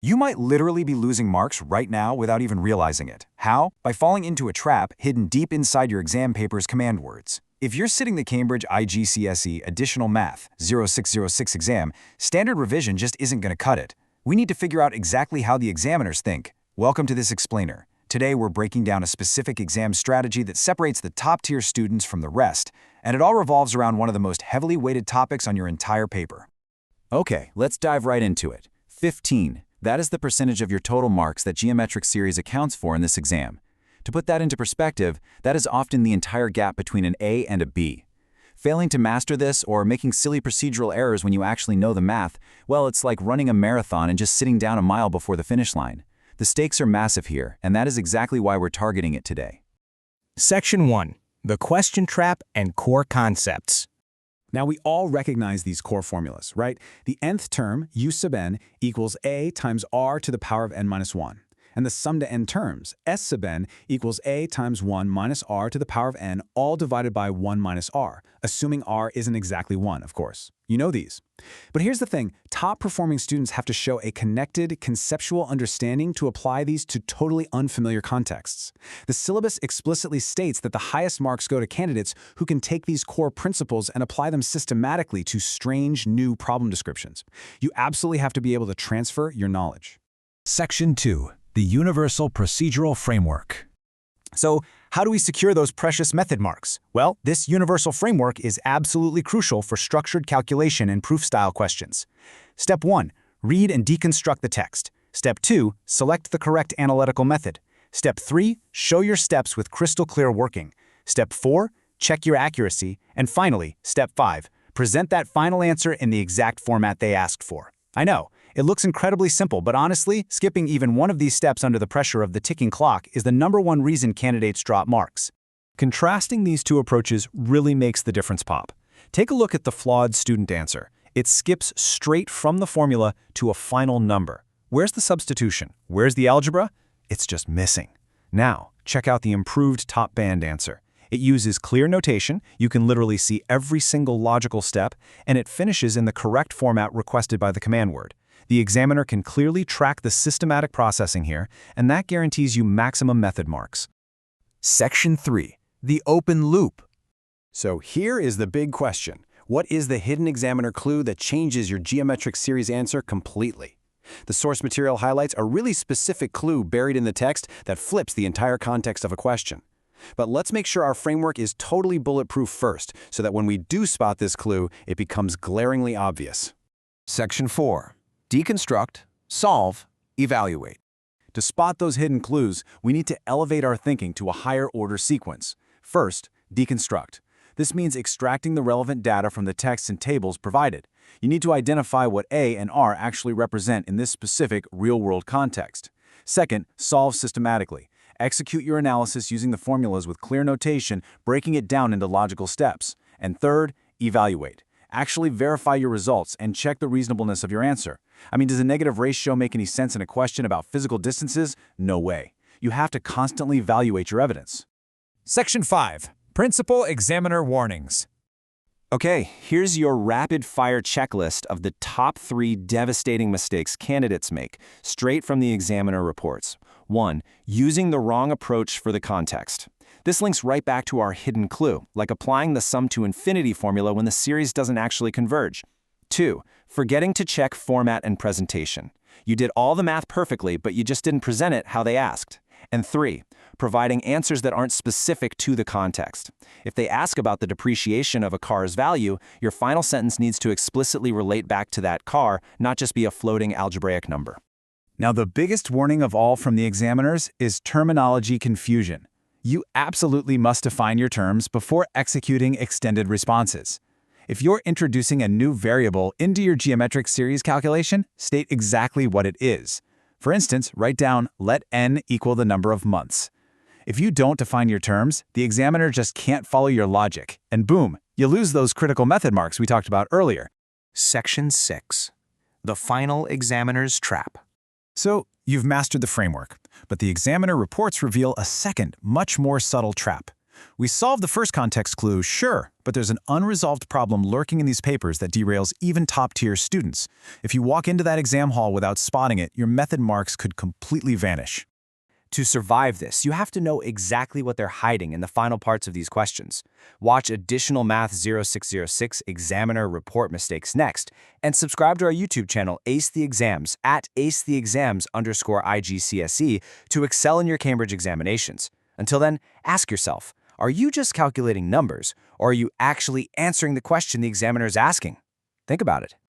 You might literally be losing marks right now without even realizing it. How? By falling into a trap hidden deep inside your exam paper's command words. If you're sitting the Cambridge IGCSE Additional Math 0606 exam, standard revision just isn't going to cut it. We need to figure out exactly how the examiners think. Welcome to this explainer. Today we're breaking down a specific exam strategy that separates the top-tier students from the rest, and it all revolves around one of the most heavily weighted topics on your entire paper. Okay, let's dive right into it. 15. That is the percentage of your total marks that geometric series accounts for in this exam. To put that into perspective, that is often the entire gap between an A and a B. Failing to master this or making silly procedural errors when you actually know the math, well, it's like running a marathon and just sitting down a mile before the finish line. The stakes are massive here, and that is exactly why we're targeting it today. Section 1. The Question Trap and Core Concepts. Now, we all recognize these core formulas, right? The nth term, u sub n, equals a times r to the power of n minus 1. And the sum to n terms, s sub n, equals a times 1 minus r to the power of n, all divided by 1 minus r, assuming r isn't exactly 1, of course. You know these. But here's the thing, top-performing students have to show a connected, conceptual understanding to apply these to totally unfamiliar contexts. The syllabus explicitly states that the highest marks go to candidates who can take these core principles and apply them systematically to strange, new problem descriptions. You absolutely have to be able to transfer your knowledge. Section 2. The Universal Procedural Framework. So, how do we secure those precious method marks? Well, this universal framework is absolutely crucial for structured calculation and proof-style questions. Step 1. Read and deconstruct the text. Step 2. Select the correct analytical method. Step 3. Show your steps with crystal clear working. Step 4. Check your accuracy. And finally, Step 5. Present that final answer in the exact format they asked for. I know, it looks incredibly simple, but honestly, skipping even one of these steps under the pressure of the ticking clock is the #1 reason candidates drop marks. Contrasting these two approaches really makes the difference pop. Take a look at the flawed student answer. It skips straight from the formula to a final number. Where's the substitution? Where's the algebra? It's just missing. Now, check out the improved top band answer. It uses clear notation, you can literally see every single logical step, and it finishes in the correct format requested by the command word. The examiner can clearly track the systematic processing here, and that guarantees you maximum method marks. Section 3. The Open Loop. So here is the big question. What is the hidden examiner clue that changes your geometric series answer completely? The source material highlights a really specific clue buried in the text that flips the entire context of a question. But let's make sure our framework is totally bulletproof first, so that when we do spot this clue, it becomes glaringly obvious. Section 4. Deconstruct, solve, evaluate. To spot those hidden clues, we need to elevate our thinking to a higher order sequence. First, deconstruct. This means extracting the relevant data from the texts and tables provided. You need to identify what A and R actually represent in this specific real-world context. Second, solve systematically. Execute your analysis using the formulas with clear notation, breaking it down into logical steps. And third, evaluate. Actually verify your results and check the reasonableness of your answer. I mean, does a negative ratio make any sense in a question about physical distances? No way. You have to constantly evaluate your evidence. Section 5. Principal Examiner Warnings. Okay, here's your rapid-fire checklist of the top 3 devastating mistakes candidates make, straight from the examiner reports. 1. Using the wrong approach for the context. This links right back to our hidden clue, like applying the sum to infinity formula when the series doesn't actually converge. 2. Forgetting to check format and presentation. You did all the math perfectly, but you just didn't present it how they asked. And 3. Providing answers that aren't specific to the context. If they ask about the depreciation of a car's value, your final sentence needs to explicitly relate back to that car, not just be a floating algebraic number. Now, the biggest warning of all from the examiners is terminology confusion. You absolutely must define your terms before executing extended responses. If you're introducing a new variable into your geometric series calculation, state exactly what it is. For instance, write down, let n equal the number of months. If you don't define your terms, the examiner just can't follow your logic, and boom, you lose those critical method marks we talked about earlier. Section 6. The Final Examiner's Trap. So, you've mastered the framework, but the examiner reports reveal a second, much more subtle trap. We solved the first context clue, sure, but there's an unresolved problem lurking in these papers that derails even top-tier students. If you walk into that exam hall without spotting it, your method marks could completely vanish. To survive this, you have to know exactly what they're hiding in the final parts of these questions. Watch additional Math 0606 examiner report mistakes next, and subscribe to our YouTube channel Ace the Exams at acetheexams_IGCSE to excel in your Cambridge examinations. Until then, ask yourself, are you just calculating numbers, or are you actually answering the question the examiner is asking? Think about it.